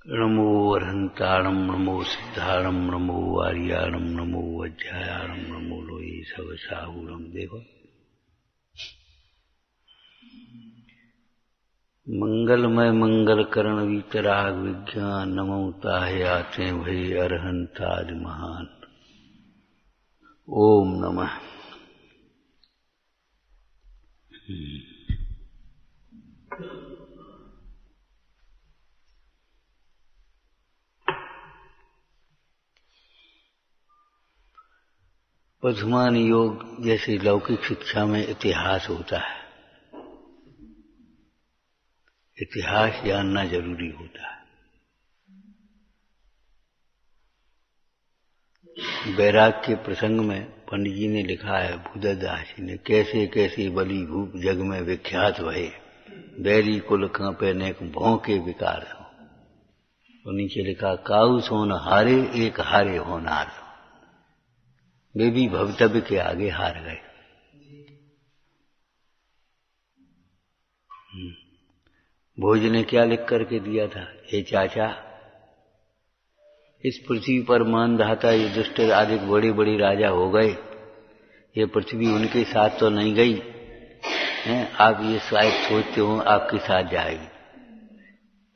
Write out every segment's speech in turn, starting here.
नमो अर्हन्ताणं नमो सिद्धाणं नमो आर्याणं नमो वज्रायाणं नमो लोये सवसाहूरं देव। मंगलमय मंगल करण वीतराग विज्ञान नमो ताहे आते भई अर्हन्ताद महान। ओम नमः। वर्तमान योग जैसे लौकिक शिक्षा में इतिहास होता है, इतिहास जानना जरूरी होता है। बैराग के प्रसंग में पंडित जी ने लिखा है, बुद्धदास जी ने, कैसे कैसे बलि भूप जग में विख्यात भये, बैरी कुल कांपे नेक भौंके विकार हो। तो नीचे लिखा, काऊ सोन हारे एक हारे होनार। वे भी भवितव्य के आगे हार गए। भोज ने क्या लिख करके दिया था, हे चाचा, इस पृथ्वी पर मानधाता युधिष्ठिर आदि बड़े बड़े राजा हो गए, ये पृथ्वी उनके साथ तो नहीं गई हैं, आप ये शायद सोचते हो आपके साथ जाएगी,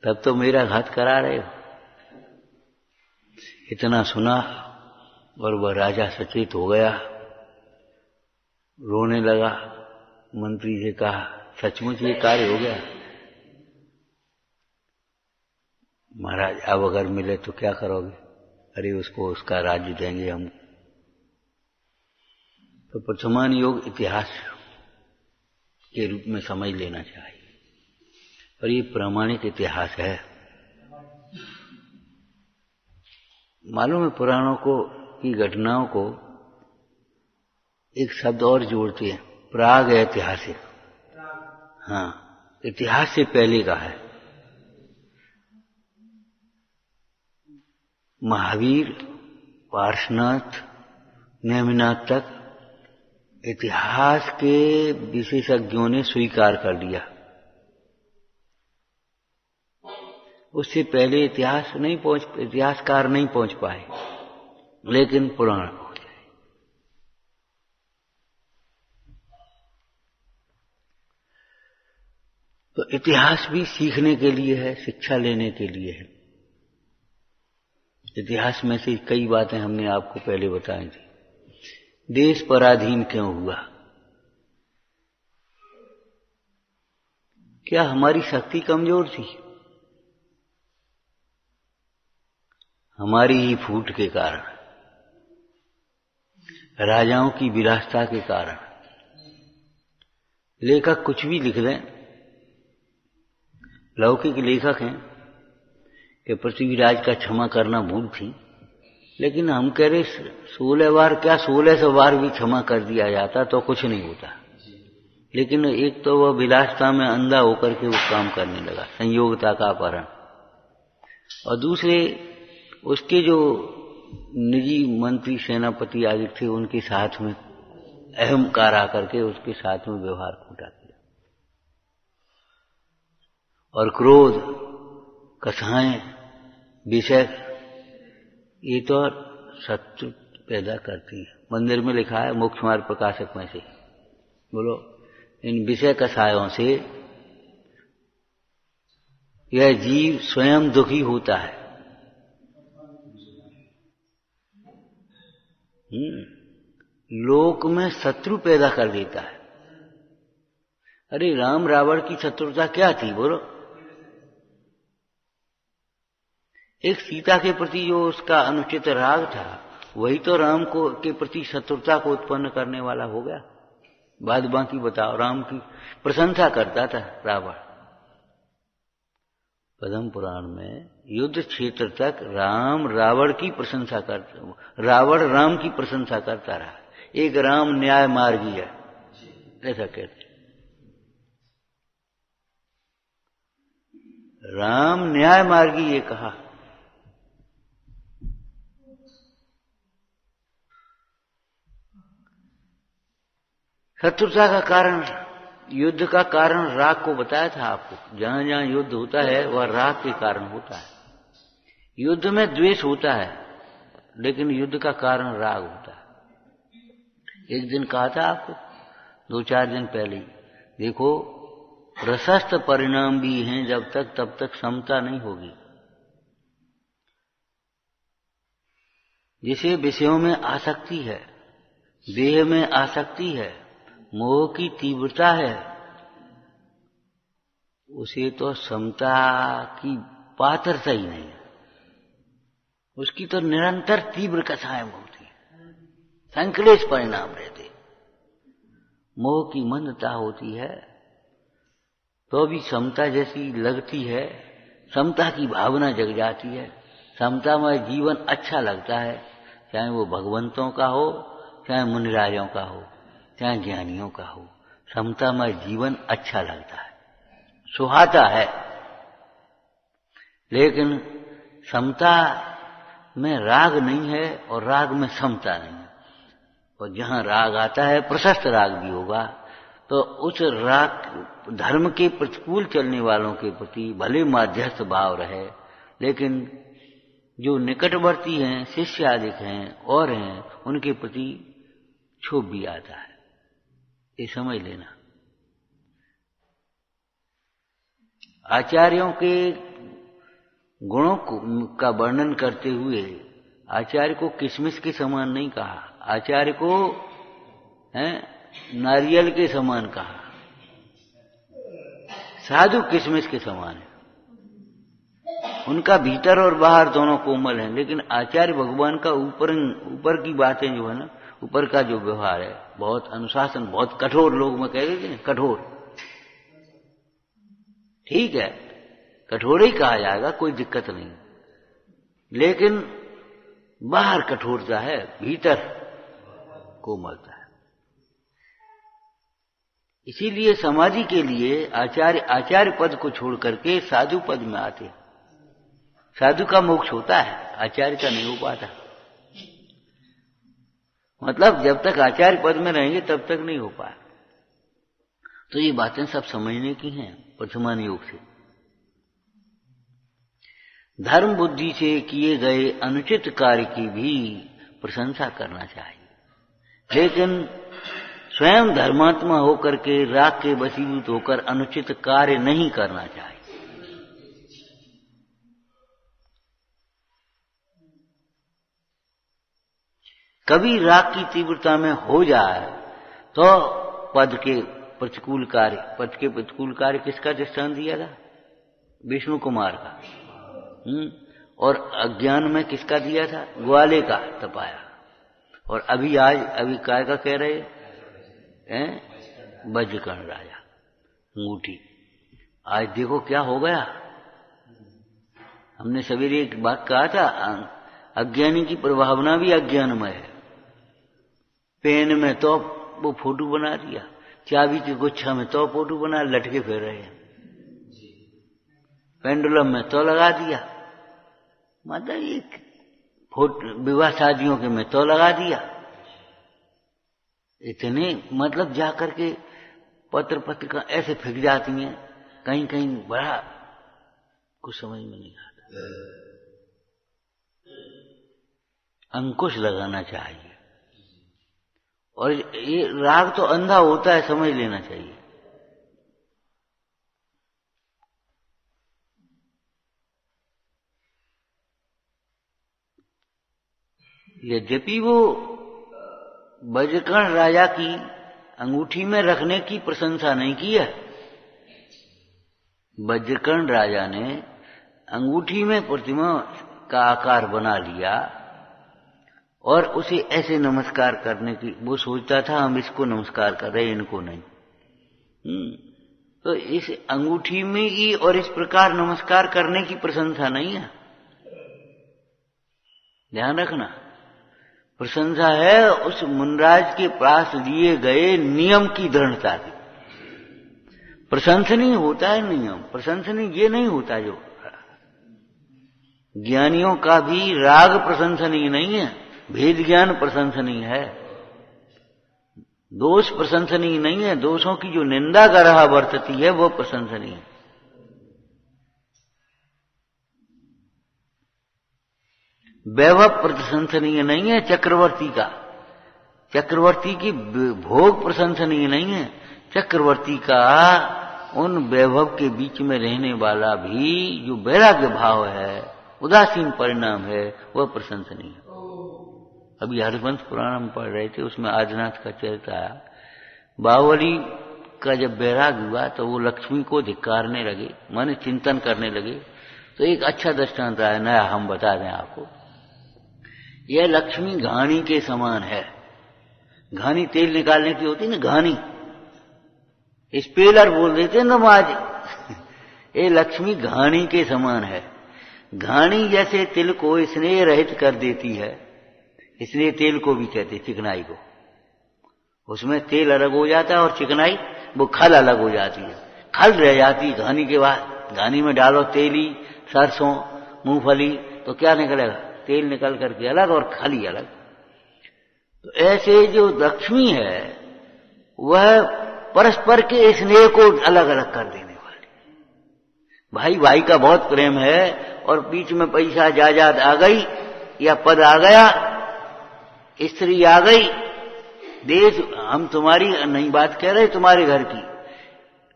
तब तो मेरा घात करा रहे हो। इतना सुना और वह राजा सचेत हो गया, रोने लगा। मंत्री से कहा, सचमुच ये कार्य हो गया? महाराज, अब अगर मिले तो क्या करोगे? अरे उसको उसका राज्य देंगे हम। तो वर्तमान योग इतिहास के रूप में समझ लेना चाहिए, और ये प्रामाणिक इतिहास है। मालूम है, पुराणों को की घटनाओं को एक शब्द और जोड़ते हैं, प्राग ऐतिहासिक। हाँ, इतिहास से पहले का है। महावीर, पार्श्वनाथ, नेमिनाथ तक इतिहास के विशेषज्ञों ने स्वीकार कर लिया। उससे पहले इतिहासकार नहीं पहुंच पाए, लेकिन पुराण पहुंच गए। तो इतिहास भी सीखने के लिए है, शिक्षा लेने के लिए है। इतिहास में से कई बातें हमने आपको पहले बताई थी। देश पराधीन क्यों हुआ? क्या हमारी शक्ति कमजोर थी? हमारी ही फूट के कारण, राजाओं की विलासिता के कारण। लेखक कुछ भी लिख दें, लौकिक लेखक हैं कि पृथ्वीराज का क्षमा करना भूल थी, लेकिन हम कह रहे 16 बार क्या 1600 बार भी क्षमा कर दिया जाता तो कुछ नहीं होता। लेकिन एक तो वह विलासिता में अंधा होकर के वो काम करने लगा, संयोगता का अपहरण, और दूसरे उसके जो निजी मंत्री सेनापति आदि थे उनके साथ में अहंकार आकर के उसके साथ में व्यवहार खोटा किया, और क्रोध, कथाएं, विषय, ये तो शत्रु पैदा करती है। मंदिर में लिखा है, मोक्ष मार्ग प्रकाशक में से, बोलो, इन विषय कषायों से यह जीव स्वयं दुखी होता है। लोक में शत्रु पैदा कर देता है। अरे राम रावण की शत्रुता क्या थी, बोलो? एक सीता के प्रति जो उसका अनुचित राग था, वही तो राम को के प्रति शत्रुता को उत्पन्न करने वाला हो गया। बाद बाकी बताओ। राम की प्रशंसा करता था रावण। पद्म पुराण में युद्ध क्षेत्र तक राम रावण की प्रशंसा करता, रावण राम की प्रशंसा करता रहा। एक राम न्याय मार्गी है, ऐसा कहते। राम न्याय मार्गी, ये कहा। शत्रुता का कारण, युद्ध का कारण राग को बताया था आपको। जहां जहां युद्ध होता है वह राग के कारण होता है। युद्ध में द्वेष होता है, लेकिन युद्ध का कारण राग होता है। एक दिन कहा था आपको, 2-4 दिन पहले ही, देखो प्रशस्त परिणाम भी हैं जब तक, तब तक समता नहीं होगी। जिसे विषयों में आसक्ति है, देह में आसक्ति है, मोह की तीव्रता है, उसे तो समता की पात्रता ही नहीं है। उसकी तो निरंतर तीव्र कथाएं होती है, संक्लेश परिणाम रहते। मोह की मंदता होती है तो भी समता जैसी लगती है, समता की भावना जग जाती है। समता में जीवन अच्छा लगता है, चाहे वो भगवंतों का हो, चाहे मुनिराजों का हो, चाहे ज्ञानियों का हो। समता में जीवन अच्छा लगता है, सुहाता है। लेकिन समता में राग नहीं है और राग में समता नहीं है। और जहां राग आता है, प्रशस्त राग भी होगा, तो उस राग धर्म के प्रतिकूल चलने वालों के प्रति भले माध्यस्थ भाव रहे, लेकिन जो निकटवर्ती हैं, शिष्यादिक हैं और हैं, उनके प्रति क्षोभ भी आता है। ये समझ लेना। आचार्यों के गुणों का वर्णन करते हुए आचार्य को किशमिश के समान नहीं कहा, आचार्य को नारियल के समान कहा। साधु किशमिश के समान है, उनका भीतर और बाहर दोनों कोमल हैं। लेकिन आचार्य भगवान का ऊपर की बातें जो है ना, ऊपर का जो व्यवहार है, बहुत अनुशासन, बहुत कठोर। लोग में कह देते हैं कठोर, ठीक है, कठोर ही कहा जाएगा, कोई दिक्कत नहीं। लेकिन बाहर कठोरता है, भीतर कोमलता है। इसीलिए समाधि के लिए आचार्य पद को छोड़ करके साधु पद में आते हैं। साधु का मोक्ष होता है, आचार्य का नहीं हो पाता। मतलब जब तक आचार्य पद में रहेंगे तब तक नहीं हो पाए। तो ये बातें सब समझने की हैं प्रथमान योग से। धर्म बुद्धि से किए गए अनुचित कार्य की भी प्रशंसा करना चाहिए, लेकिन स्वयं धर्मात्मा होकर के राग के वशीभूत होकर अनुचित कार्य नहीं करना चाहिए। कभी राग की तीव्रता में हो जाए तो पद के प्रतिकूल कार्य किसका दृष्टांत दिया था? विष्णु कुमार का। और अज्ञान में किसका दिया था? ग्वाले का तपाया। और अभी काय का कह रहे हैं? वज्रकर्ण राजा अंगूठी। आज देखो क्या हो गया। हमने सवेरे एक बात कहा था, अज्ञानी की प्रभावना भी अज्ञानमय है। पेन में तो वो फोटो बना दिया, चाबी की गुच्छा में तो फोटो बना लटके फिर रहे हैं, पेंडुलम में तो लगा दिया, मतलब एक विवाह शादियों के में तो लगा दिया। इतने मतलब जाकर के पत्रिका ऐसे फेंक जाती हैं, कहीं कहीं बड़ा कुछ समझ में नहीं आता। अंकुश लगाना चाहिए। और ये राग तो अंधा होता है, समझ लेना चाहिए। यद्यपि वो वज्रकर्ण राजा की अंगूठी में रखने की प्रशंसा नहीं की है। वज्रकर्ण राजा ने अंगूठी में प्रतिमा का आकार बना लिया और उसे ऐसे नमस्कार करने की, वो सोचता था हम इसको नमस्कार कर रहे हैं, इनको नहीं। तो इस अंगूठी में ही और इस प्रकार नमस्कार करने की प्रशंसा नहीं है, ध्यान रखना। प्रशंसा है उस मुनराज के पास लिए गए नियम की दृढ़ता की। प्रशंसनीय होता है नियम, प्रशंसनीय ये नहीं होता। जो ज्ञानियों का भी राग प्रशंसनीय नहीं है, भेद ज्ञान प्रशंसनीय है, दोष प्रशंसनीय नहीं है। दोषों की जो निंदा कर रहा वर्तती है वो प्रशंसनीय है। वैभव प्रशंसनीय नहीं है चक्रवर्ती का, चक्रवर्ती की भोग प्रशंसनीय नहीं है, चक्रवर्ती का उन वैभव के बीच में रहने वाला भी जो वैराग्य भाव है, उदासीन परिणाम है, वह प्रशंसनीय है। अभी हरिवंश पुराण हम पढ़ रहे थे, उसमें आदिनाथ का चरित्र आया। बाहुबली का जब वैराग्य हुआ तो वो लक्ष्मी को धिक्कारने लगे, माने चिंतन करने लगे। तो एक अच्छा दृष्टांत आया, नया हम बता दें आपको। यह लक्ष्मी घानी के समान है। घानी तेल निकालने की होती ना, घानी, स्पेलर बोल देते ना आज। ये लक्ष्मी घानी के समान है। घानी जैसे तिल को स्नेह रहित कर देती है, इसलिए तेल को भी कहते चिकनाई को। उसमें तेल अलग हो जाता है और चिकनाई वो खल अलग हो जाती है, खल रह जाती घानी के बाद। घानी में डालो तेली, सरसों, मूंगफली, तो क्या निकलेगा? तेल निकल करके अलग और खली अलग। तो ऐसे जो लक्ष्मी है वह परस्पर के स्नेह को अलग अलग कर देने वाली। भाई भाई का बहुत प्रेम है और बीच में पैसा जायदाद आ गई या पद आ गया, स्त्री आ गई, देश, हम तुम्हारी नहीं बात कह रहे, तुम्हारे घर की,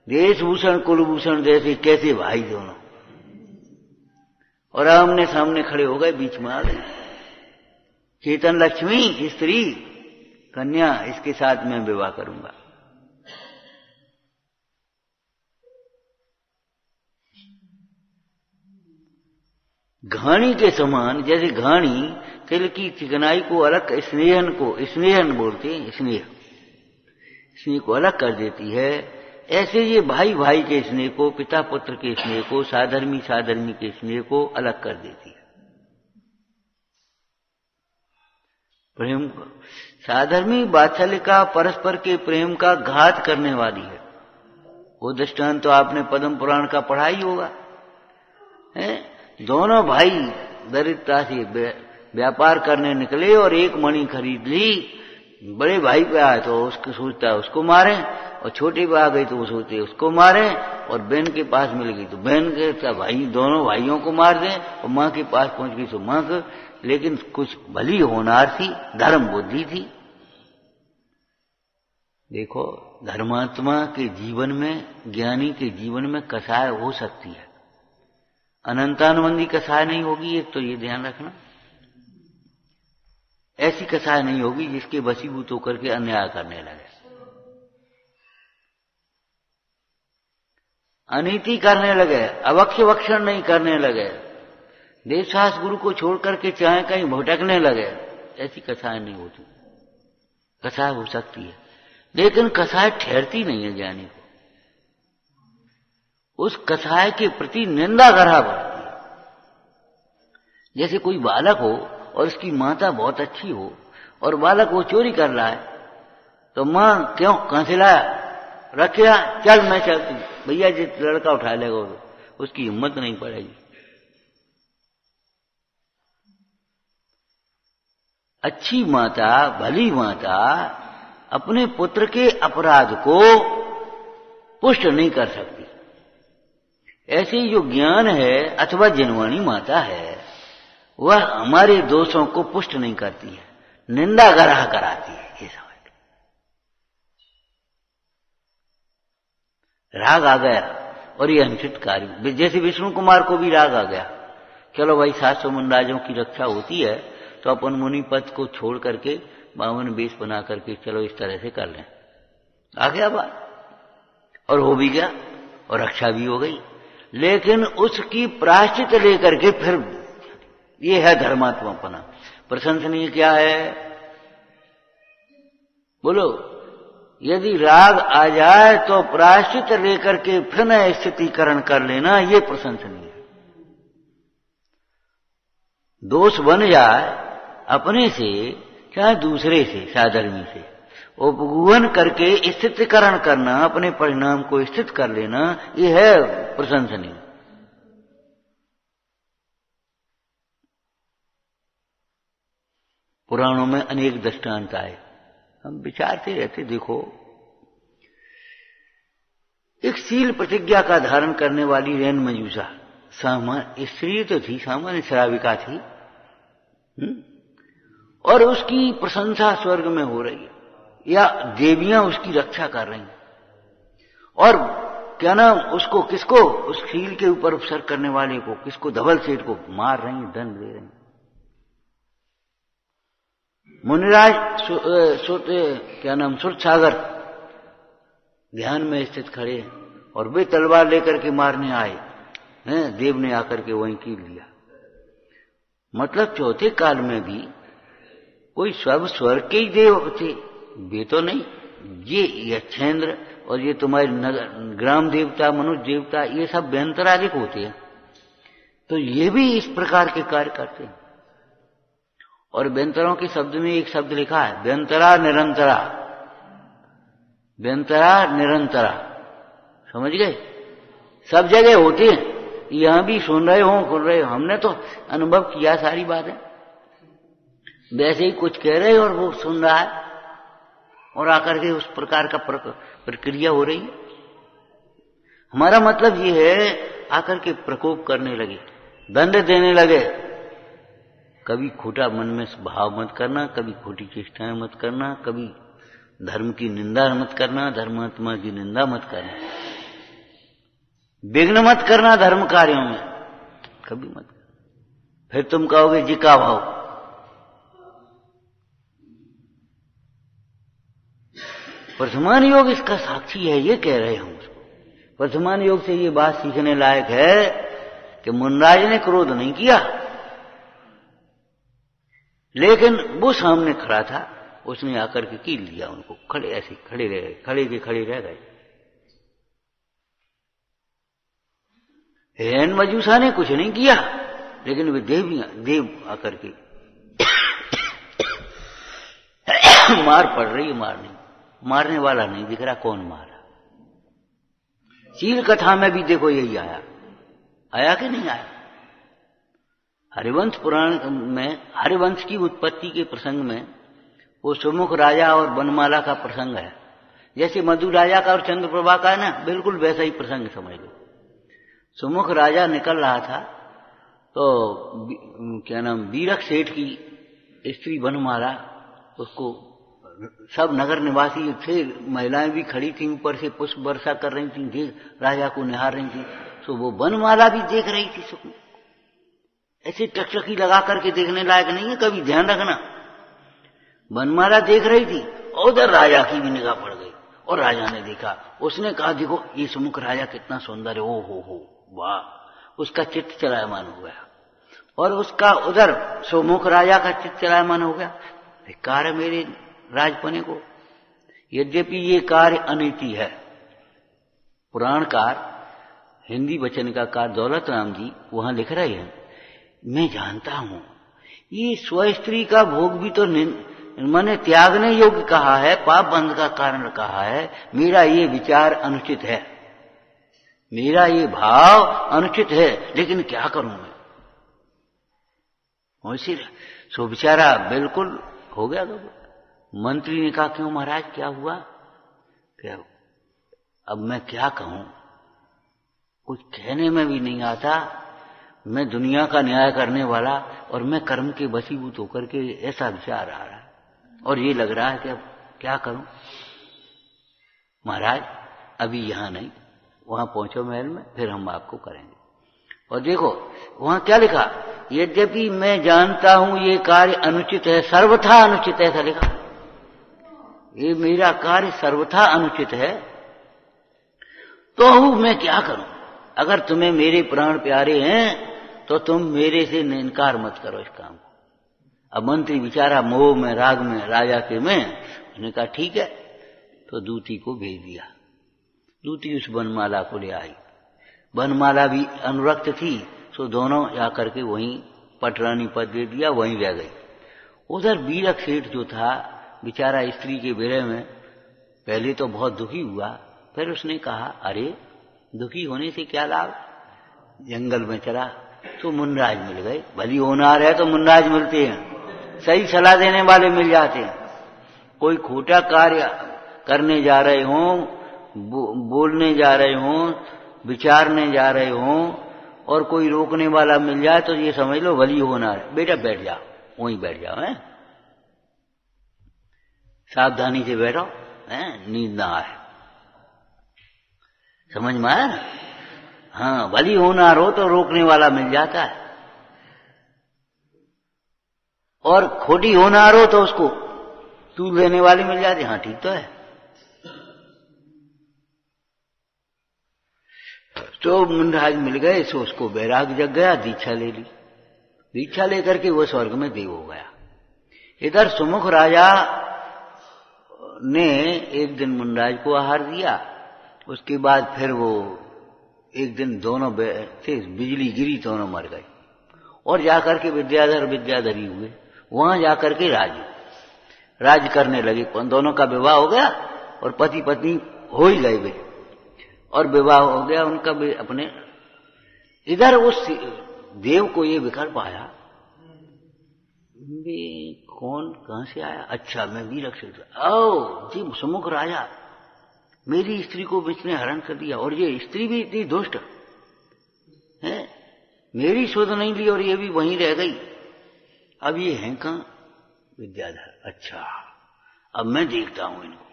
देशभूषण कुलभूषण जैसे कैसे भाई दोनों, और आमने सामने खड़े हो गए, बीच में आ गए। चेतन लक्ष्मी स्त्री कन्या, इसके साथ मैं विवाह करूंगा। घानी के समान, जैसे घानी तिल की चिकनाई को अलग, स्नेहन को, स्नेहन बोलते हैं, स्नेह को अलग कर देती है, ऐसे ये भाई भाई के स्नेह को, पिता पुत्र के स्नेह को, साधर्मी साधर्मी के स्नेह को अलग कर देती है। प्रेम, साधर्मी वात्सल्य का, परस्पर के प्रेम का घात करने वाली है। वो दृष्टांत तो आपने पद्म पुराण का पढ़ा ही होगा, है? दोनों भाई दरिद्रता से व्यापार करने निकले और एक मणि खरीद ली। बड़े भाई पे आए तो उसको सोचता है उसको मारे, और छोटे पे आ गई तो वो सोचते उसको मारे, और बहन के पास मिल गई तो बहन के भाई, दोनों भाइयों को मार दें, और माँ के पास पहुंच गई तो माँ को। लेकिन कुछ भली होनार थी, धर्म बुद्धि थी। देखो, धर्मात्मा के जीवन में, ज्ञानी के जीवन में कसाय हो सकती है, अनंतानुबंधी कसाय नहीं होगी। एक तो ये ध्यान रखना, ऐसी कसाय नहीं होगी जिसके वशीभूत होकर के अन्याय करने लगे, अनीति करने लगे, अवक्ष वक्षण नहीं करने लगे, देवशास गुरु को छोड़ करके चाहे कहीं भटकने लगे। ऐसी कसाय नहीं होती। कसाय हो सकती है, लेकिन कसाय ठहरती नहीं है ज्ञानी को। उस कसाय के प्रति निंदा करा बढ़ती है। जैसे कोई बालक हो और उसकी माता बहुत अच्छी हो, और बालक वो चोरी कर रहा है, तो माँ क्यों, कहां से लाया, रखिया, चल मैं चलती, भैया जी लड़का उठा लेगा, उसकी हिम्मत नहीं पड़ेगी। अच्छी माता, भली माता अपने पुत्र के अपराध को पुष्ट नहीं कर सकती। ऐसे ही जो ज्ञान है अथवा जिनवाणी माता है, वह हमारे दोषों को पुष्ट नहीं करती है, निंदा गराह कराती है। ये समझ, राग आ गया और ये अनुचित कार्य, जैसे विष्णु कुमार को भी राग आ गया, चलो भाई 700 मनराजों की रक्षा होती है तो अपन मुनि पद को छोड़ करके 52 वेश बना करके चलो इस तरह से कर लें। आ गया बात, और हो भी गया और रक्षा भी हो गई। लेकिन उसकी प्रायश्चित लेकर के फिर, ये है धर्मात्मापना। प्रशंसनीय क्या है बोलो? यदि राग आ जाए तो प्रायश्चित लेकर के फिर न स्थितिकरण कर लेना, ये प्रशंसनीय है। दोष बन जाए अपने से चाहे दूसरे से, साधर्मी से, उपगुहन करके स्थितिकरण करना, अपने परिणाम को स्थित कर लेना, ये है प्रशंसनीय। पुराणों में अनेक दृष्टांत आए, हम विचारते रहते। देखो, एक शील प्रतिज्ञा का धारण करने वाली रैन मंजूषा, स्त्री तो थी, सामान्य श्राविका थी, और उसकी प्रशंसा स्वर्ग में हो रही है, या देवियां उसकी रक्षा कर रही हैं, और क्या नाम उसको, किसको, उस शील के ऊपर उपसर्ग करने वाले को, किसको, धवल सेठ को मार रही हैं, दंड दे रही हैं। मुनिराज क्या नाम सुर सागर ध्यान में स्थित खड़े हैं, और वे तलवार लेकर के मारने आए हैं, देव ने आकर के वहीं कील लिया। मतलब चौथे काल में भी कोई सब स्वर्ग के ही देव थे, वे तो नहीं। ये यक्षेंद्र और ये तुम्हारे ग्राम देवता, मनुष्य देवता, ये सब व्यंतराधिक होते हैं, तो ये भी इस प्रकार के कार्य करते हैं। और व्यंतरों के शब्द में एक शब्द लिखा है, व्यंतरा निरंतरा, व्यंतरा निरंतरा, समझ गए? सब जगह होते हैं, यहां भी सुन रहे हो, हमने तो अनुभव किया सारी बातें। वैसे ही कुछ कह रहे और वो सुन रहा है, और आकर के उस प्रकार का प्रक्रिया हो रही है। हमारा मतलब ये है, आकर के प्रकोप करने लगे, दंड देने लगे। कभी खोटा मन में भाव मत करना, कभी खोटी चेष्टाएं मत करना, कभी धर्म की निंदा मत करना, धर्मात्मा की निंदा मत करना, विघ्न मत करना धर्म कार्यों में, कभी मत करना। फिर तुम कहोगे जिका भाव। वर्तमान योग इसका साक्षी है, ये कह रहे हैं उसको। वर्तमान योग से ये बात सीखने लायक है कि मुनराज ने क्रोध नहीं किया, लेकिन वो सामने खड़ा था, उसने आकर के कील लिया उनको, खड़े ऐसे खड़े रह गए, खड़े के खड़े रह गए। हिरण्य मजूसा ने कुछ नहीं किया, लेकिन वे देव आकर के मार पड़ रही है, मारने वाला नहीं दिख रहा, कौन मारा। शील कथा में भी देखो यही आया कि नहीं आया। हरिवंश पुराण में हरिवंश की उत्पत्ति के प्रसंग में वो सुमुख राजा और बनमाला का प्रसंग है। जैसे मधु राजा का और चंद्रप्रभा का है ना, बिल्कुल वैसा ही प्रसंग समझ लो। सुमुख राजा निकल रहा था, तो क्या नाम बीरक सेठ की स्त्री बनमाला, उसको सब नगर निवासी थे, महिलाएं भी खड़ी थी, ऊपर से पुष्प वर्षा कर रही थी, राजा को निहार रही थी। तो वो बनमाला भी देख रही थी सबको, ऐसे टकटकी लगा करके देखने लायक नहीं है, कभी ध्यान रखना। बनमाला देख रही थी, और उधर राजा की भी निगाह पड़ गई, और राजा ने देखा, उसने कहा देखो ये सुमुख राजा कितना सुंदर है, ओ हो वाह। उसका चित्त चलायमान हो गया, और उसका उधर सुमुख राजा का चित्त चलायमान हो गया, कार्य मेरे राजपने को। यद्यपि ये कार्य अनीति है। पुराणकार हिंदी वचनकार दौलत राम जी वहां लिख रहे हैं, मैं जानता हूं ये स्वस्त्री का भोग भी तो मैंने त्यागने योग्य कहा है, पाप बंध का कारण कहा है। मेरा ये विचार अनुचित है, मेरा ये भाव अनुचित है, लेकिन क्या करूं मैं। सो बेचारा बिल्कुल हो गया। मंत्री ने कहा क्यों महाराज क्या हुआ? क्या अब मैं क्या कहूं, कुछ कहने में भी नहीं आता। मैं दुनिया का न्याय करने वाला, और मैं कर्म के वशीभूत होकर के ऐसा विचार आ रहा है, और ये लग रहा है कि अब क्या करूं। महाराज अभी यहां नहीं, वहां पहुंचो महल में, फिर हम आपको करेंगे। और देखो वहां क्या लिखा, यद्यपि मैं जानता हूं ये कार्य अनुचित है, सर्वथा अनुचित है, ऐसा लिखा। ये मेरा कार्य सर्वथा अनुचित है, तो मैं क्या करूं। अगर तुम्हें मेरे प्राण प्यारे हैं तो तुम मेरे से इनकार मत करो इस काम को। अब मंत्री बेचारा मोह में, राग में, राजा के में, उसने कहा ठीक है। तो दूती को भेज दिया, दूती उस बनमाला को ले आई। बनमाला भी अनुरक्त थी, सो दोनों जाकर के वहीं पटरानी पद दे दिया, वहीं रह गई। उधर बीरक सेठ जो था बेचारा स्त्री के विरह में पहले तो बहुत दुखी हुआ, फिर उसने कहा अरे दुखी होने से क्या लाभ। जंगल में चला तो मुनराज मिल गए। भली होनार है तो मुनराज मिलते हैं, सही सलाह देने वाले मिल जाते हैं। कोई खोटा कार्य करने जा रहे हों, बोलने जा रहे हों, विचारने जा रहे हों, और कोई रोकने वाला मिल जाए तो ये समझ लो भली होनार है। बेटा बैठ जाओ, वहीं बैठ जाओ, है सावधानी से बैठो, नींद ना आए। समझ में आया ना? हाँ, भली होनहार हो तो रोकने वाला मिल जाता है, और खोटी होनहार हो तो उसको तूल देने वाली मिल जाती। हाँ ठीक तो है। तो मुंडराज मिल गए, सो उसको बैराग जग गया, दीक्षा ले ली। दीक्षा लेकर के वो स्वर्ग में देव हो गया। इधर सुमुख राजा ने एक दिन मुंडराज को आहार दिया। उसके बाद फिर वो एक दिन दोनों से बिजली गिरी, दोनों मर गए, और जाकर के विद्याधर विद्याधरी हुए। वहां जाकर के राज करने लगे। दोनों का विवाह हो गया और पति पत्नी हो ही गए वे, और विवाह हो गया उनका भी अपने। इधर उस देव को ये विकल्प आया, कौन कहां से आया? अच्छा, मैं वीरक से। आओ जी, सुमुख राजा, मेरी स्त्री को इसने हरण कर दिया, और ये स्त्री भी इतनी दुष्ट है, मेरी सुध नहीं ली और ये भी वहीं रह गई। अब ये हैं कहां? विद्याधर। अच्छा, अब मैं देखता हूं इनको,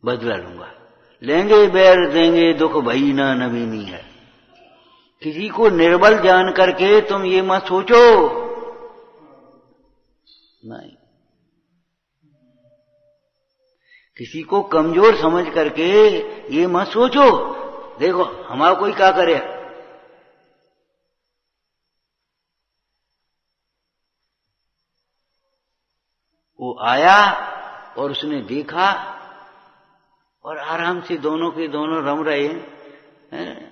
बदला लूंगा। लेंगे बैर देंगे दुख भई ना नवीनी है। किसी को निर्बल जान करके तुम ये मत सोचो, नहीं, किसी को कमजोर समझ करके ये मत सोचो। देखो हमारा कोई क्या करे, वो आया और उसने देखा, और आराम से दोनों के दोनों रम रहे हैं,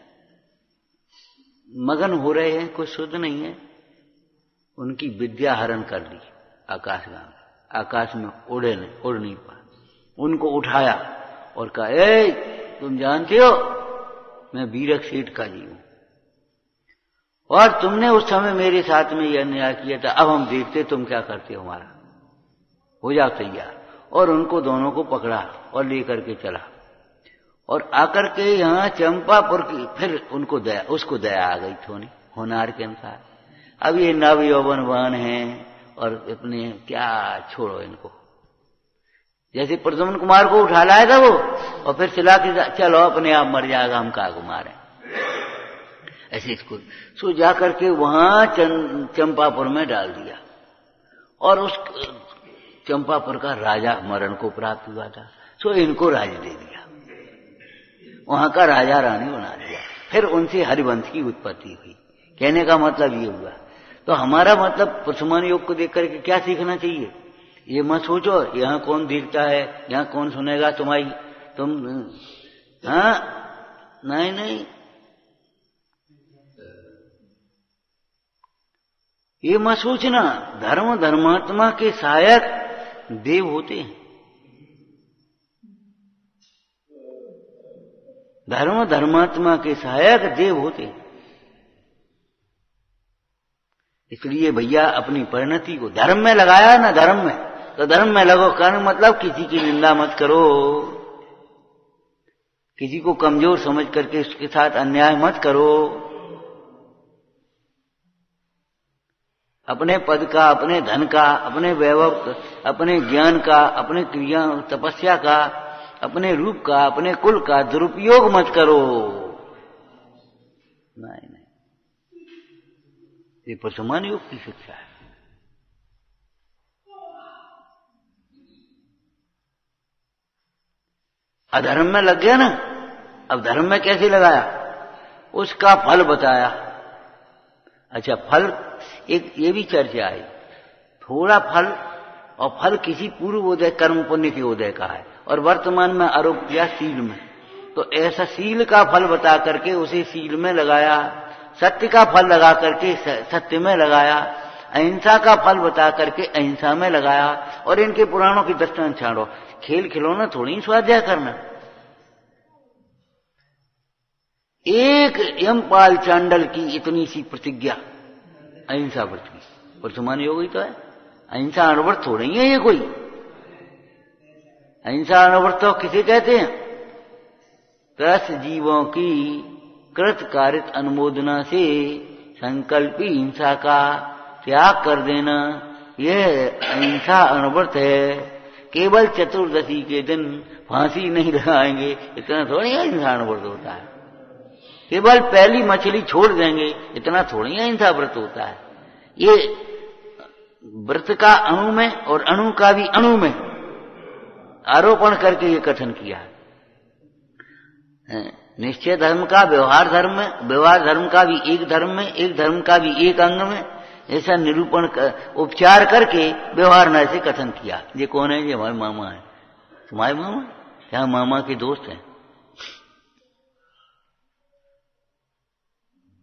मगन हो रहे हैं, कोई शुद्ध नहीं है। उनकी विद्या हरण कर ली आकाशगामी, आकाश में उड़ नहीं पा। उनको उठाया और कहा, ए तुम जानते हो मैं वीरक सेठ का जी हूं, और तुमने उस समय मेरे साथ में यह अन्याय किया था, अब हम देखते तुम क्या करते हो, हमारा हो जाओ तैयार। और उनको दोनों को पकड़ा और लेकर के चला, और आकर के यहां चंपापुर की, फिर उसको दया आ गई थोड़ी होनार के अनुसार। अब ये नव यौवनवान हैं, और अपने क्या, छोड़ो इनको। जैसे प्रद्युम्न कुमार को उठा लाया था वो, और फिर चिल्ला के चलो अपने आप मर जाएगा, हम का मारे, ऐसे इसको सो जाकर के वहां चंपापुर में डाल दिया। और उस चंपापुर का राजा मरण को प्राप्त हुआ था, सो इनको राज दे दिया, वहां का राजा रानी बना दिया। फिर उनसे हरिवंश की उत्पत्ति हुई। कहने का मतलब ये हुआ। तो हमारा मतलब वर्तमान योग को देख करके क्या सीखना चाहिए? ये मत सोचो यहां कौन देखता है, यहां कौन सुनेगा तुम्हारी, तुम हाँ, नहीं, ये मत सोचना। धर्म धर्मात्मा के सहायक देव होते हैं। धर्म धर्मात्मा के सहायक देव होते हैं। इसलिए भैया अपनी परिणति को धर्म में लगाया ना, धर्म में, तो धर्म में लगो। कारण मतलब किसी की निंदा मत करो, किसी को कमजोर समझ करके उसके साथ अन्याय मत करो। अपने पद का, अपने धन का, अपने वैभव, अपने ज्ञान का, अपने क्रिया तपस्या का, अपने रूप का, अपने कुल का दुरुपयोग मत करो। नहीं, ये वर्तमान योग की शिक्षा है। अधर्म में लग गया ना, अब धर्म में कैसे लगाया, उसका फल बताया। अच्छा, फल एक ये भी चर्चा आई, थोड़ा फल, और फल किसी पूर्व उदय कर्म पुण्य के उदय का है, और वर्तमान में आरोप किया शील में। तो ऐसा शील का फल बता करके उसे शील में लगाया, सत्य का फल लगा करके सत्य में लगाया, अहिंसा का फल बता करके अहिंसा में लगाया। और इनके पुराणों की दृष्टांत छाड़ो, खेल खिलौना थोड़ी स्वाध्याय करना। एक यमपाल चांडल की इतनी सी प्रतिज्ञा अहिंसा व्रत की, वर्तमान योग ही तो है। अहिंसा अणुव्रत थोड़ी है ये कोई। अहिंसा अणुव्रत तो किसे कहते हैं? त्रस्त जीवों की कृत कारित अनुमोदना से संकल्पी हिंसा का त्याग कर देना, यह अहिंसा अणुव्रत है। केवल चतुर्दशी के दिन फांसी नहीं लगाएंगे, इतना थोड़ी इंसान व्रत होता है। केवल पहली मछली छोड़ देंगे, इतना थोड़ी अहिंसा व्रत होता है। ये व्रत का अणु में और अणु का भी अणु में आरोपण करके ये कथन किया है। निश्चय धर्म का व्यवहार धर्म में, व्यवहार धर्म का भी एक धर्म में, एक धर्म का भी एक अंग में, ऐसा निरूपण उपचार करके व्यवहार न से कथन किया। ये कौन है? ये हमारे मामा है। तुम्हारे मामा? क्या मामा के दोस्त हैं?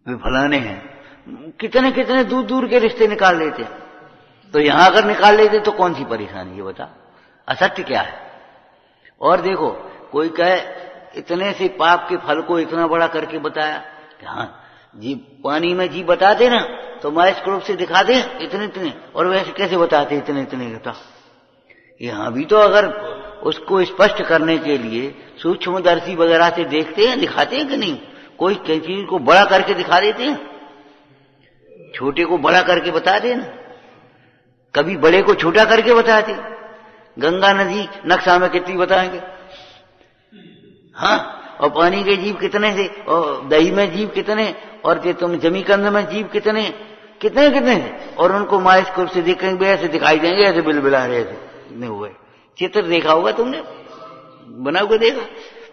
वे फलाने हैं। कितने कितने दूर दूर के रिश्ते निकाल लेते हैं। तो यहां अगर निकाल लेते तो कौन सी परेशानी? ये बता, असत्य क्या है? और देखो, कोई कहे इतने से पाप के फल को इतना बड़ा करके बताया। हाँ, जीव पानी में जीव बताते ना, तो माइक्रोस्कोप से दिखा दे इतने इतने, और वैसे कैसे बताते इतने इतने का? यहां भी तो अगर उसको स्पष्ट करने के लिए सूक्ष्मदर्शी वगैरह से देखते हैं, दिखाते हैं कि नहीं? कोई चीज को बड़ा करके दिखा देते हैं, छोटे को बड़ा करके बता देना, कभी बड़े को छोटा करके बताते। गंगा नदी नक्शा में कितनी बताएंगे? हाँ, और पानी के जीव कितने से, और दही में जीव कितने, और ये तुम जमीकंद में जीव कितने कितने कितने, और उनको माइक्रोस्कोप से देखेंगे, ऐसे दिखाई देंगे, ऐसे बिलबिला रहे थे नहीं हुए। चित्र देखा होगा तुमने, बना हुआ देखा?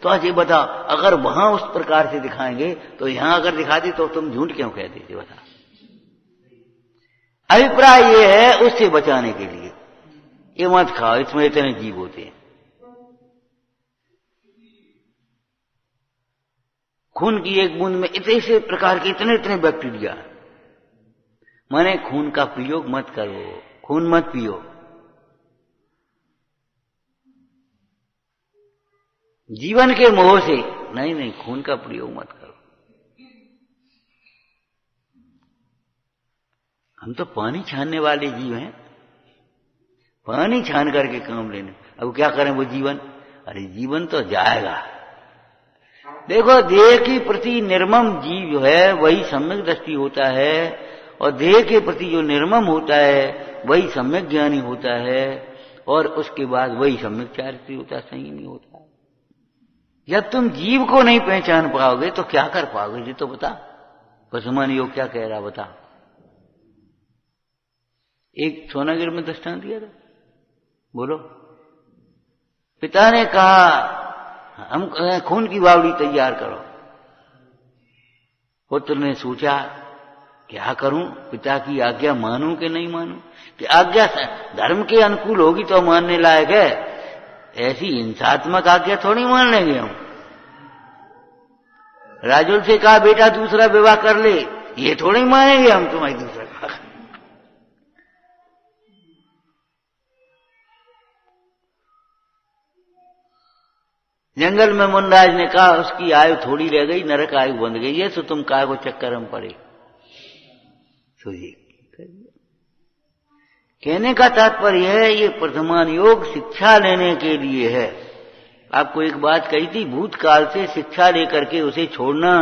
तो आज ये बताओ, अगर वहां उस प्रकार से दिखाएंगे तो यहां अगर दिखा दी तो तुम झूठ क्यों कह देते? बता। अभिप्राय ये है उससे बचाने के लिए, ये मत खाओ, इसमें इतने जीव होते हैं। खून की एक बूंद में इतने से प्रकार के इतने इतने बैक्टीरिया। माने खून का प्रयोग मत करो, खून मत पियो। जीवन के मोह से नहीं, खून का प्रयोग मत करो। हम तो पानी छानने वाले जीव हैं, पानी छान करके काम लेने। अब क्या करें वो जीवन? अरे जीवन तो जाएगा। देखो, देह के प्रति निर्मम जीव जो है वही सम्यक दृष्टि होता है, और देह के प्रति जो निर्मम होता है वही सम्यक ज्ञानी होता है, और उसके बाद वही सम्यक चारित्री होता है, संयमी होता है। जब तुम जीव को नहीं पहचान पाओगे तो क्या कर पाओगे? ये तो बता। पशुमान योग क्या कह रहा बता। एक सोनागिर में दृष्टांत दिया था, बोलो। पिता ने कहा हम खून की बावड़ी तैयार करो। पुत्र ने सोचा क्या करूं, पिता की आज्ञा मानूं कि नहीं मानूं? कि आज्ञा धर्म के अनुकूल होगी तो मानने लायक है, ऐसी हिंसात्मक आज्ञा थोड़ी मान लेंगे हम। राजुल से कहा बेटा दूसरा विवाह कर ले, ये थोड़ी मानेंगे हम तुम्हारी दूसरा विवाह। जंगल में मुनराज ने कहा उसकी आयु थोड़ी रह गई, नरक आयु बंध गई है, तो तुम काय को चक्कर में पड़े। कहने का तात्पर्य है ये प्रथमान योग शिक्षा लेने के लिए है। आपको एक बात कही थी, भूतकाल से शिक्षा लेकर के उसे छोड़ना,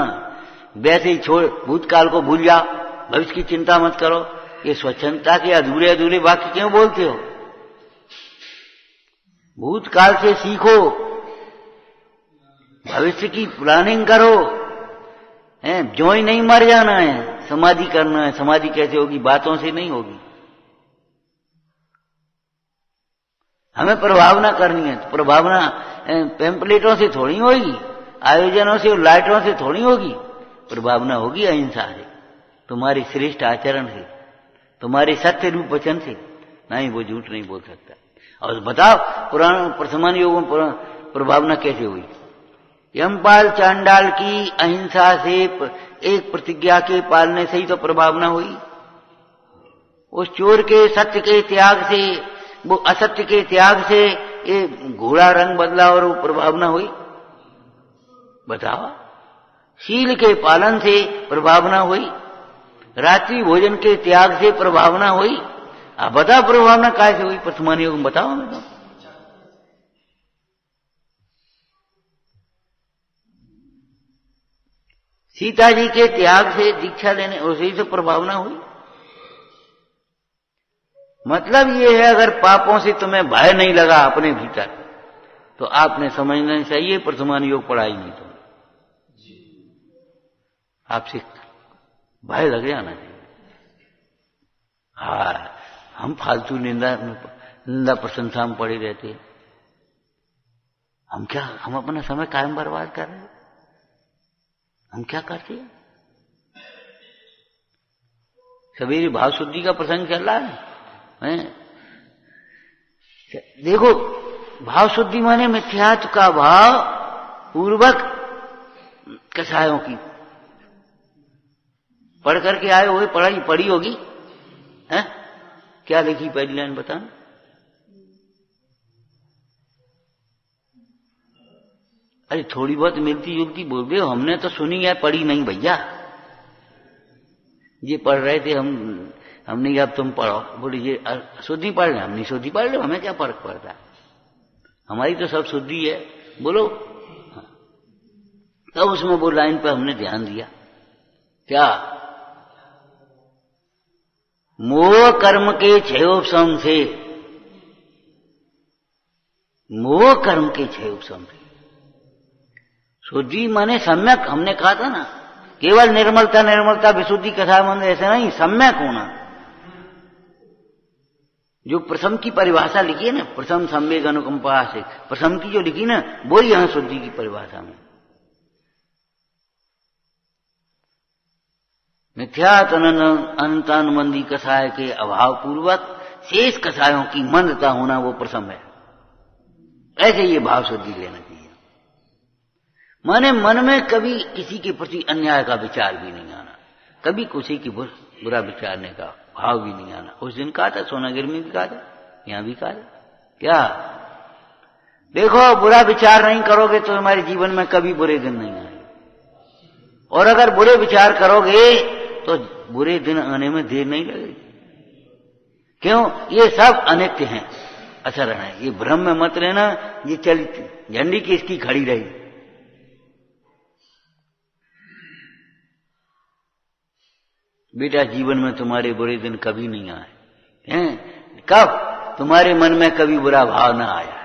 वैसे ही छोड़, भूतकाल को भूल जाओ, भविष्य की चिंता मत करो। ये स्वच्छंदता के अधूरे अधूरे वाक्य क्यों बोलते हो? भूतकाल से सीखो, भविष्य की प्लानिंग करो, जो ही नहीं मर जाना है, समाधि करना है। समाधि कैसे होगी? बातों से नहीं होगी। हमें प्रभावना करनी है, तो प्रभावना पेम्पलेटों से थोड़ी होगी, आयोजनों से और लाइटों से थोड़ी होगी। प्रभावना होगी अहिंसा से, तुम्हारी श्रेष्ठ आचरण से, तुम्हारे सत्य रूप वचन से। नहीं, वो झूठ नहीं बोल सकता। और बताओ पुराण प्रथमान योग में प्रभावना कैसे हुई? यमपाल चांडाल की अहिंसा से, एक प्रतिज्ञा के पालने से ही तो प्रभावना हुई। उस चोर के सत्य के त्याग से, वो असत्य के त्याग से ये घोड़ा रंग बदला और वो प्रभावना हुई। बताओ, शील के पालन से प्रभावना हुई, रात्रि भोजन के त्याग से प्रभावना हुई। अब बताओ प्रभावना कैसे हुई? प्रथमान योग में बताओ हमें तो। सीता जी के त्याग से, दीक्षा लेने, उसी से प्रभावना हुई। मतलब ये है, अगर पापों से तुम्हें भय नहीं लगा अपने भीतर, तो आपने समझना चाहिए प्रथमान योग पढ़ा ही नहीं तुम, आपसे भय लग जाना चाहिए। हाँ, हम फालतू निंदा प्रशंसा में पड़े रहते हैं। हम अपना समय कायम बर्बाद कर रहे हैं। हम क्या करते हैं? सवेरे भाव शुद्धि का प्रसंग चल रहा है। देखो, भाव शुद्धि माने मिथ्यात्व का भाव पूर्वक कसायों की पढ़ करके आए हुए, पढ़ी होगी है? क्या लिखी पहली लाइन बता? अरे थोड़ी बहुत मिलती जुलती बोल दे, हमने तो सुनी है, पढ़ी नहीं भैया। ये पढ़ रहे थे हमने अब तुम पढ़ो, बोले ये शुद्धि पढ़ ले, हमने शुद्धि पढ़ लो, हमें क्या फर्क पड़ता है, हमारी तो सब शुद्धि है, बोलो। तब उसमें वो लाइन पर हमने ध्यान दिया, क्या मोह कर्म के क्षयोपशम से, मोह कर्म के क्षयोपशम से। शुद्धि माने सम्यक, हमने कहा था ना, केवल निर्मलता विशुद्धि कथा मंद ऐसे नहीं, सम्यक होना। जो प्रथम की परिभाषा लिखी है ना, प्रथम संवेग अनुकंपा से, प्रथम की जो लिखी ना, वो यहां शुद्धि की परिभाषा में। मिथ्यात अनंतानुबंधी कसाय के अभाव पूर्वक शेष कसायों की मंदता होना, वो प्रथम है। ऐसे ये भाव शुद्धि लेना चाहिए। माने मन में कभी किसी के प्रति अन्याय का विचार भी नहीं आना, कभी किसी की बुरा विचारने का भाव भी नहीं आना। उस दिन कहा था, सोनागिर में भी कहा था, यहां भी कहा था, क्या देखो, बुरा विचार नहीं करोगे तो तुम्हारे जीवन में कभी बुरे दिन नहीं आएंगे, और अगर बुरे विचार करोगे तो बुरे दिन आने में देर नहीं लगेगी। क्यों? ये सब अनित्य हैं, असर है। ये भ्रम में मत रहना, ये चलती झंडी की इसकी खड़ी रही। बेटा, जीवन में तुम्हारे बुरे दिन कभी नहीं आए हैं। कब? तुम्हारे मन में कभी बुरा भाव ना आया है।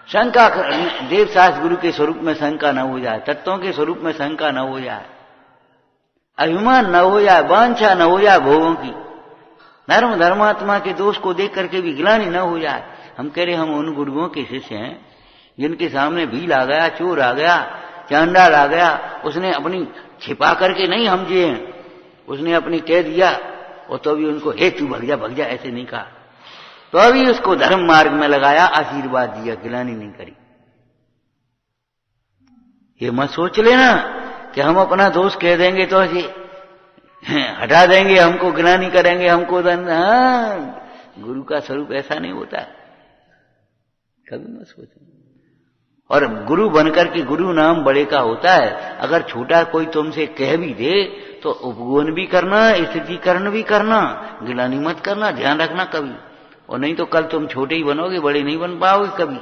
शंका, देव शास्त्र गुरु के स्वरूप में शंका न हो जाए, तत्वों के स्वरूप में शंका न हो जाए, अभिमान न हो जाए, वांछा न हो जाए भोगों की, धर्मात्मा के दोष को देख करके भी गिलानी न हो जाए। हम कह रहे हम उन गुरुओं के शिष्य हैं जिनके सामने भील आ गया, चोर आ गया, चांडाल आ गया, उसने अपनी छिपा करके नहीं हम जिए हैं, उसने अपनी कह दिया, और तो भी उनको हे तू भग जा ऐसे नहीं कहा, तो अभी उसको धर्म मार्ग में लगाया, आशीर्वाद दिया, गिलानी नहीं करी। ये मत सोच लेना कि हम अपना दोष कह देंगे तो ऐसे हटा देंगे, हमको गिलानी करेंगे, हमको गुरु का स्वरूप ऐसा नहीं होता, कभी मत सोचना। और गुरु बनकर के, गुरु नाम बड़े का होता है। अगर छोटा कोई तुमसे कह भी दे तो उपगुण भी करना, स्थितिकरण भी करना, गिलानी मत करना, ध्यान रखना कभी। और नहीं तो कल तुम छोटे ही बनोगे, बड़े नहीं बन पाओगे कभी।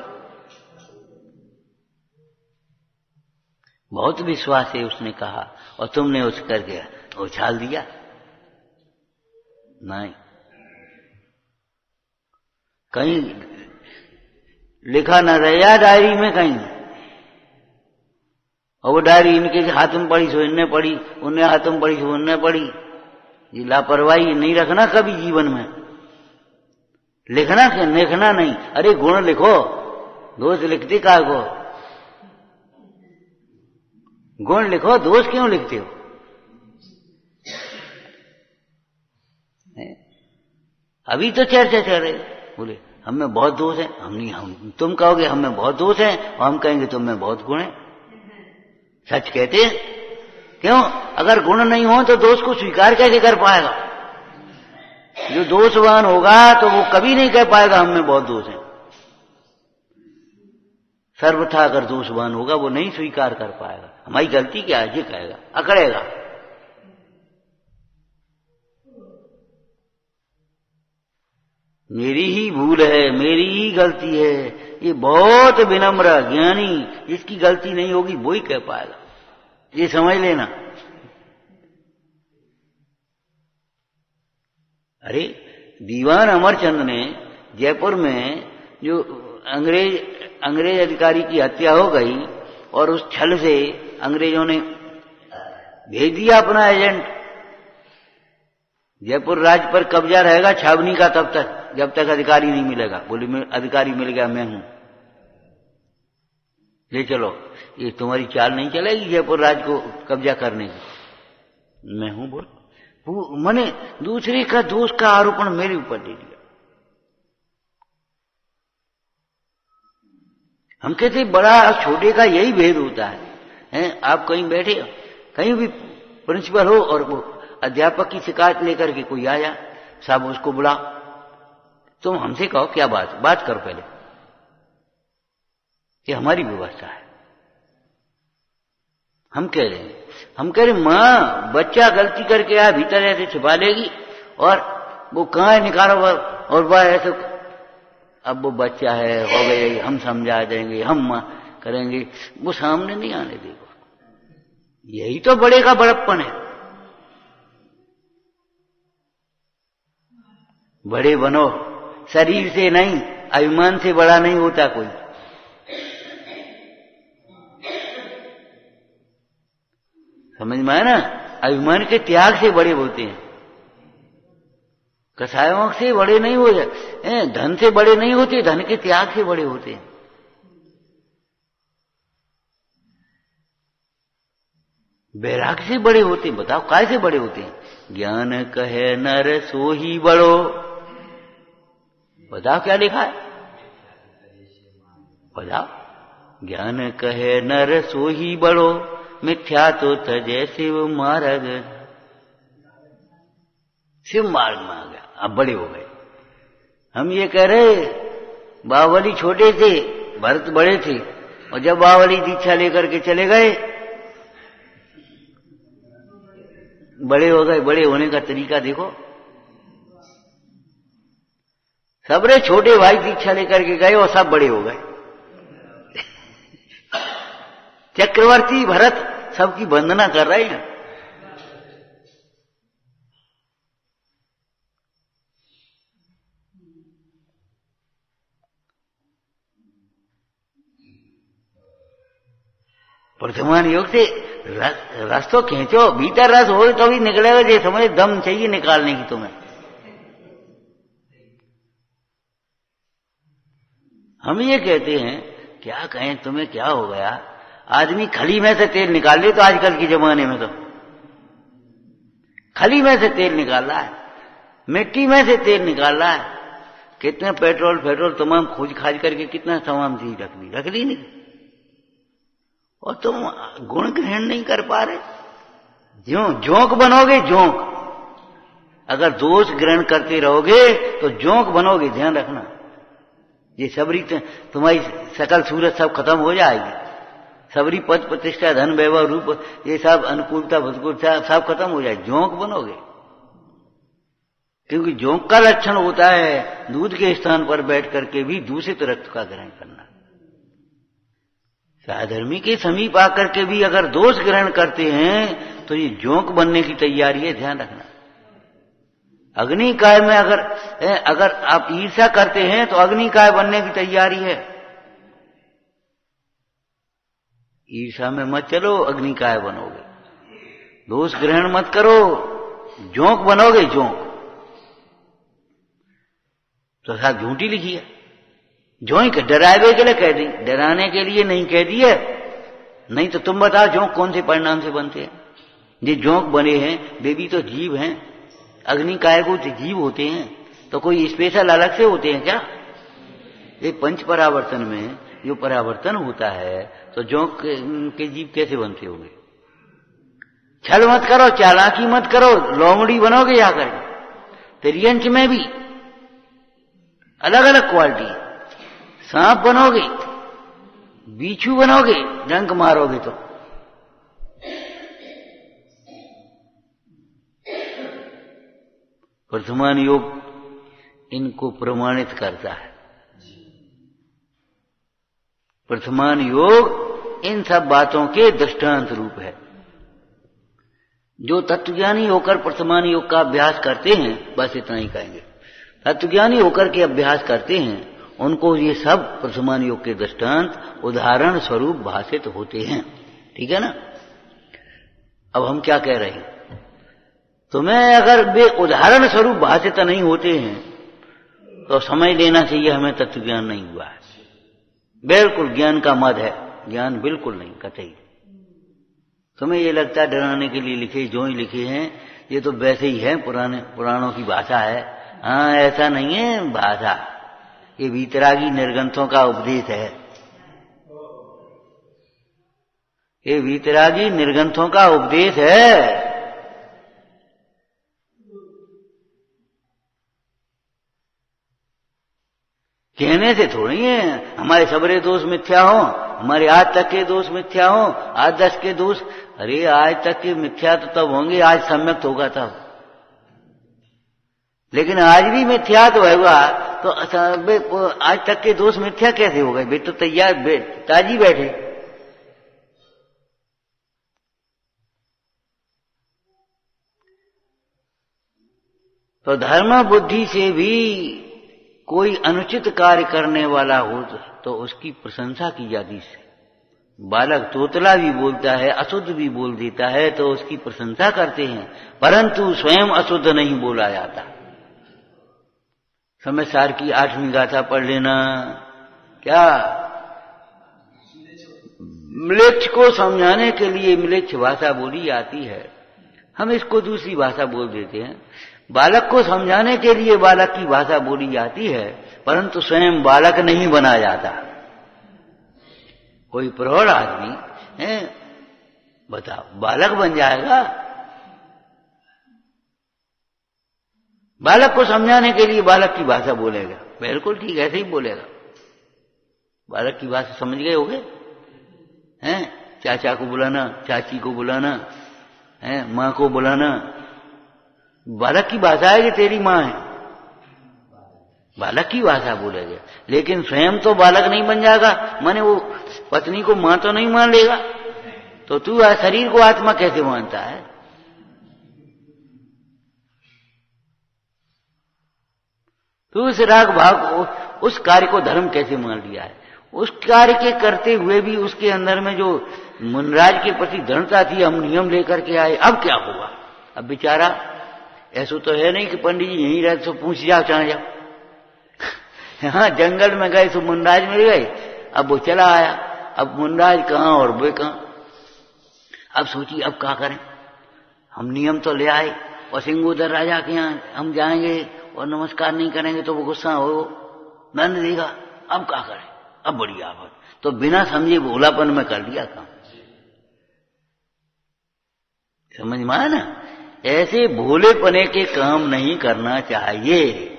बहुत विश्वास है उसने कहा, और तुमने उस करके उछाल दिया। नहीं, कहीं लिखा न रहा डायरी में कहीं, और वो डायरी इनके हाथ में पड़ी सो इनने पढ़ी, उनने हाथ में पड़ी सो उनने पढ़ी। ये लापरवाही नहीं रखना कभी जीवन में। लिखना नहीं, अरे गुण लिखो, दोष लिखते का को? गुण लिखो, दोष क्यों लिखते हो? अभी तो चर्चा चल रही, बोले हम में बहुत दोष है, हम तुम कहोगे हम में बहुत दोष है, और हम कहेंगे तुम में बहुत गुण है। सच कहते हैं। क्यों? अगर गुण नहीं हो तो दोष को स्वीकार कैसे कर पाएगा? जो दोषवान होगा तो वो कभी नहीं कह पाएगा हम में बहुत दोष है। सर्वथा अगर दोषवान होगा वो नहीं स्वीकार कर पाएगा, हमारी गलती क्या है ये कहेगा, अकड़ेगा। मेरी ही भूल है, मेरी ही गलती है, ये बहुत विनम्र ज्ञानी, जिसकी गलती नहीं होगी वो ही कह पाएगा, ये समझ लेना। अरे दीवान अमरचंद ने जयपुर में जो अंग्रेज अधिकारी की हत्या हो गई और उस छल से अंग्रेजों ने भेज दिया अपना एजेंट। जयपुर राज्य पर कब्जा रहेगा छावनी का तब तक, जब तक अधिकारी नहीं मिलेगा। बोले अधिकारी मिल गया, मैं हूं, ले चलो। ये तुम्हारी चाल नहीं चलेगी जयपुर राज्य को कब्जा करने की। मैं हूं बोल, मैंने दूसरे का दोष का आरोपण मेरे ऊपर दे दिया। हम कहते बड़ा और छोटे का यही भेद होता है? आप कहीं बैठे, कहीं भी प्रिंसिपल हो और वो अध्यापक की शिकायत लेकर के कोई आया, साहब उसको बुला, तुम हमसे कहो क्या बात करो पहले, ये हमारी व्यवस्था है। हम कह रहे मां बच्चा गलती करके आया, भीतर ऐसे छिपा लेगी और वो कहां है निकालो, और वह ऐसे, अब वो बच्चा है, हो गए, हम समझा देंगे, हम करेंगे, वो सामने नहीं आने देगा। यही तो बड़े का बड़प्पन है। बड़े बनो, शरीर से नहीं, अभिमान से बड़ा नहीं होता कोई। समझ में आया ना? अभिमान के त्याग से बड़े होते हैं। कसायों से बड़े नहीं हो जाते, धन से बड़े नहीं होते, धन के त्याग से बड़े होते हैं। वैराग्य से बड़े होते हैं। बताओ काय से बड़े होते हैं? ज्ञान कहे नर सो ही बड़ो। बताओ क्या लिखा है? बताओ, ज्ञान कहे नर सो ही बड़ो, मिथ्या तो तजय शिव मार्ग। शिव मार्ग में आ गया, अब बड़े हो गए। हम ये कह रहे बाहुबली छोटे थे, भरत बड़े थे, और जब बाहुबली दीक्षा लेकर के चले गए, बड़े हो गए। बड़े होने का तरीका देखो। सबरे छोटे भाई दीक्षा लेकर के गए और सब बड़े हो गए। चक्रवर्ती भरत सबकी वंदना कर रहे हैं। वर्तमान योग से रस तो खींचो, भीतर रस हो तो भी निकलेगा। ये समझ, दम चाहिए निकालने की तुम्हें। हम ये कहते हैं, क्या कहें तुम्हें, क्या हो गया? आदमी खली में से तेल निकाल ले, तो आजकल के जमाने में तो खली में से तेल निकाल रहा है, मिट्टी में से तेल निकाल रहा है। कितने पेट्रोल तमाम खोज खाज करके कितना तमाम चीज रख ली नहीं, और तुम गुण ग्रहण नहीं कर पा रहे। जोंक बनोगे, जोंक। अगर दोष ग्रहण करते रहोगे तो जोंक बनोगे, ध्यान रखना। ये सबरी तुम्हारी सकल सूरत सब खत्म हो जाएगी। सबरी पद प्रतिष्ठा धन वैभव रूप, ये सब अनुकूलता भूतकूलता सब खत्म हो जाएगी, जोंक बनोगे। क्योंकि जोंक का लक्षण होता है दूध के स्थान पर बैठ करके भी दूषित रक्त का ग्रहण करना। साधर्मी के समीप आकर के भी अगर दोष ग्रहण करते हैं तो ये जोंक बनने की तैयारी है, ध्यान रखना। अग्निकाय में अगर आप ईर्ष्या करते हैं तो अग्निकाय बनने की तैयारी है। ईर्ष्या में मत चलो, अग्निकाय बनोगे। दोष ग्रहण मत करो, जोंक बनोगे, जोंक। तो साहब झूठी लिखी है, जोंक डरावे के लिए कह दी, डराने के लिए नहीं कह दी है। नहीं तो तुम बताओ जोंक कौन से परिणाम से बनते हैं? ये जोंक बने हैं वे भी तो जीव हैं, अग्निकाय को जीव होते हैं, तो कोई स्पेशल अलग से होते हैं क्या? ये पंच परावर्तन में जो परावर्तन होता है तो जोंक के जीव कैसे बनते होंगे? छल मत करो, चालाकी मत करो, लोमड़ी बनोगे जाकर। तिर्यंच में भी अलग अलग क्वालिटी है। सांप बनोगे, बीछू बनोगे, डंक मारोगे तो। वर्तमान योग इनको प्रमाणित करता है। वर्तमान योग इन सब बातों के दृष्टांत रूप है। जो तत्वज्ञानी होकर वर्तमान योग का अभ्यास करते हैं, बस इतना ही कहेंगे, तत्वज्ञानी होकर के अभ्यास करते हैं, उनको ये सब वर्तमान योग के दृष्टांत उदाहरण स्वरूप भाषित होते हैं। ठीक है ना। अब हम क्या कह रहे हैं, तुम्हें अगर वे उदाहरण स्वरूप भाषित नहीं होते हैं तो समझ लेना चाहिए हमें तत्वज्ञान नहीं हुआ है। बिल्कुल ज्ञान का मद है, ज्ञान बिल्कुल नहीं, कतई। तुम्हें ये लगता है डराने के लिए लिखे, जो ही लिखे हैं ये तो वैसे ही है, पुराणों की भाषा है। हाँ, ऐसा नहीं है भाषा, ये वीतरागी निर्गंथों का उपदेश है, ये वीतरागी निर्गंथों का उपदेश है। कहने से थोड़ी है हमारे सबरे दोष मिथ्या हो, हमारे आज तक के दोष मिथ्या हो, आज 10 के दोष। अरे आज तक के मिथ्या तो तब होंगे आज सम्यक्त होगा तब, लेकिन आज भी मिथ्या तो होगा तो आज तक के दोष मिथ्या कैसे हो गए? वे तो तैयार ताजी बैठे। तो धर्म बुद्धि से भी कोई अनुचित कार्य करने वाला हो तो उसकी प्रशंसा की जाती है। बालक तोतला भी बोलता है, अशुद्ध भी बोल देता है तो उसकी प्रशंसा करते हैं, परंतु स्वयं अशुद्ध नहीं बोला जाता। समय सार की 8वीं गाथा पढ़ लेना। क्या म्लेच्छ को समझाने के लिए म्लेच्छ भाषा बोली जाती है, हम इसको दूसरी भाषा बोल देते हैं। बालक को समझाने के लिए बालक की भाषा बोली जाती है, परंतु स्वयं बालक नहीं बना जाता। कोई प्रौढ़ आदमी है, बताओ बालक बन जाएगा? बालक को समझाने के लिए बालक की भाषा बोलेगा, बिल्कुल ठीक ऐसे ही बोलेगा। बालक की भाषा समझ गए होगे हैं? चाचा को बुलाना, चाची को बुलाना, हैं माँ को बुलाना, बालक की भाषा है कि तेरी माँ है, बालक की भाषा बोलेगा। लेकिन स्वयं तो बालक नहीं बन जाएगा, माने वो पत्नी को माँ तो नहीं मान लेगा, तो तू शरीर को आत्मा कैसे मानता है? तो उस राग भाव को, उस कार्य को धर्म कैसे मान लिया है? उस कार्य के करते हुए भी उसके अंदर में जो मुनराज के प्रति दृढ़ता थी, हम नियम लेकर के आए, अब क्या हुआ? अब बेचारा ऐसा तो है नहीं कि पंडित जी यहीं रहते तो पूछ जाओ चढ़ जाओ। हाँ, जंगल में गए तो मुनराज मिल गए, अब वो चला आया, अब मुनराज कहाँ और वे कहाँ। अब सोचिए अब क्या करें, हम नियम तो ले आए और सिंगोदर राजा के यहाँ हम जाएंगे और नमस्कार नहीं करेंगे तो वो गुस्सा हो, दंड देगा। अब क्या करें? अब बड़ी आफत, तो बिना समझे भोलापन में कर दिया काम। समझ में आया ना? ऐसे भोलेपने के काम नहीं करना चाहिए,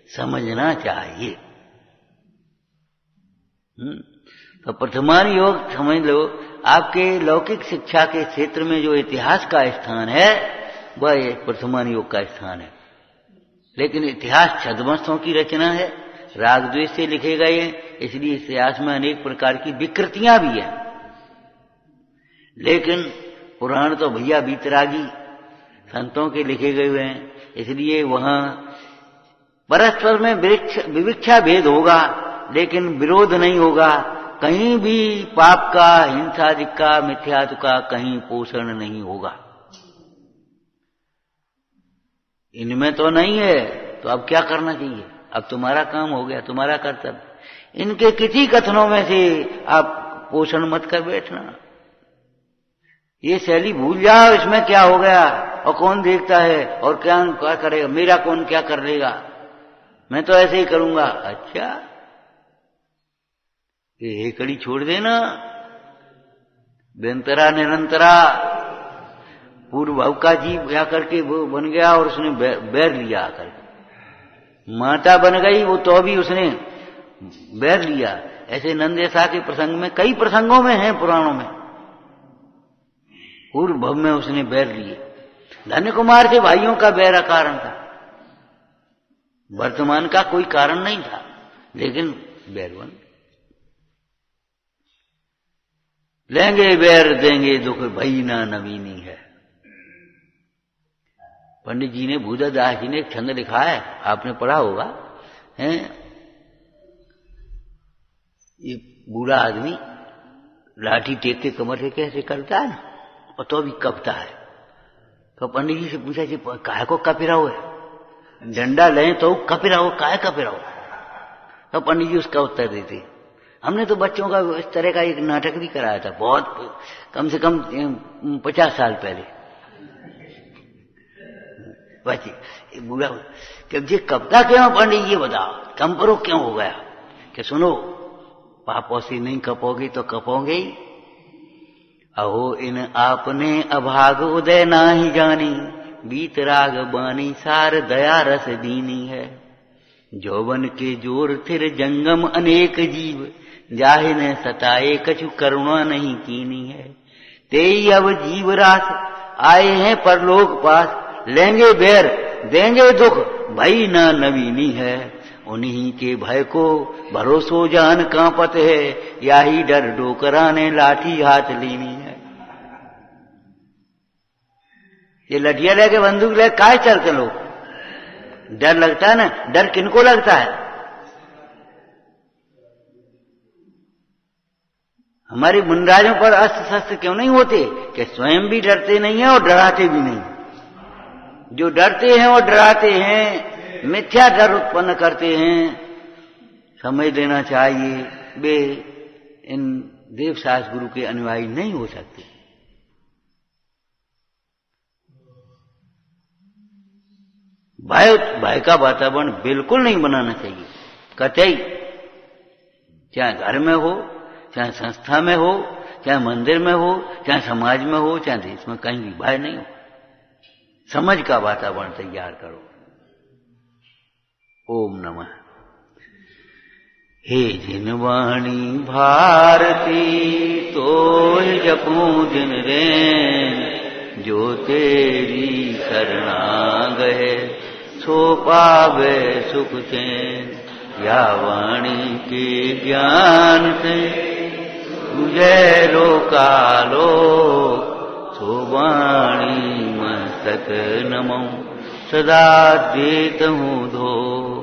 समझना चाहिए। तो प्रथमान योग समझ लो, आपके लौकिक शिक्षा के क्षेत्र में जो इतिहास का स्थान है वह प्रथमान योग का स्थान है। लेकिन इतिहास छद्मस्तों की रचना है, राग द्वेष से लिखे गए हैं, इसलिए इतिहास में अनेक प्रकार की विकृतियां भी हैं। लेकिन पुराण तो भैया बीतरागी संतों के लिखे गए हुए हैं, इसलिए वहां परस्पर में विविक्षा भेद होगा लेकिन विरोध नहीं होगा। कहीं भी पाप का, हिंसादिक का, मिथ्यात्व का कहीं पोषण नहीं होगा। इनमें तो नहीं है, तो अब क्या करना चाहिए? अब तुम्हारा काम हो गया, तुम्हारा कर्तव्य। इनके किसी कथनों में से आप पोषण मत कर बैठना। ये शैली भूल जाओ, इसमें क्या हो गया और कौन देखता है और क्या करेगा, मेरा कौन क्या कर लेगा, मैं तो ऐसे ही करूंगा। अच्छा, ये कड़ी छोड़ देना। व्यंतरा निरंतरा, पूर्व भाव का जीव आकर के वो बन गया और उसने बैर लिया आकर के। माता बन गई वो तो भी उसने बैर लिया। ऐसे नंदेसा के प्रसंग में, कई प्रसंगों में है पुराणों में, पूर्व भव में उसने बैर लिए। धन्य कुमार से भाइयों का बैर कारण था, वर्तमान का कोई कारण नहीं था, लेकिन बैर बन लेंगे बैर देंगे दुख भई ना नवीनी है। पंडित जी ने, भूदेव दास जी ने एक छंद लिखा है, आपने पढ़ा होगा, हैं? ये बूढ़ा आदमी लाठी टेक के कमर से कैसे करता है ना, और तो भी कपता है। तो पंडित जी से पूछा जी काहे को कप रहा है, डंडा लें तो कप रहा हो, काहे कप रहा हो? तो पंडित जी उसका उत्तर देते, हमने तो बच्चों का इस तरह का एक नाटक भी कराया था, बहुत कम से कम 50 साल पहले। बच्चे बूढ़ा कि ये कपता क्यों पंडित जी बताओ, कम करो क्यों हो गया? कि सुनो, पापों से नहीं कपोगे तो कपोगे ही। अहो इन आपने अभाग उदय ना ही जानी, बीत राग बानी सार दया रस दीनी है। जौवन के जोर थिर जंगम अनेक जीव, जाहि ने सताए कछु करुणा नहीं कीनी है। तेई अब जीव रास आए हैं परलोक पास, लेंगे बैर देंगे दुख भई ना नवीनी है। उन्हीं के भय को भरोसो जान कांपत है, याही डर डोकरा ने लाठी हाथ लीनी है। ये लठिया लेके बंदूक ले काय चलते लोग? डर लगता है ना। डर किनको लगता है? हमारे मुनराजों पर अस्त्र शस्त्र क्यों नहीं होते? कि स्वयं भी डरते नहीं है और डराते भी नहीं। जो डरते हैं और डराते हैं, मिथ्या डर उत्पन्न करते हैं। समझ लेना चाहिए वे इन देवशास गुरु के अनुयायी नहीं हो सकते। भय का वातावरण बिल्कुल नहीं बनाना चाहिए, कतई। चाहे घर में हो, चाहे संस्था में हो, चाहे मंदिर में हो, चाहे समाज में हो, चाहे देश में, कहीं भी भय नहीं हो। समझ का वातावरण तैयार करो। ओम नमः। हे जिनवाणी भारती तो जपूं दिन रैन, जो तेरी शरणा गए सो पावे सुख चैन। या वाणी के ज्ञान से तुझे लोकालो, सो वाणी मस्तक नमो सदा देत हूँ धो।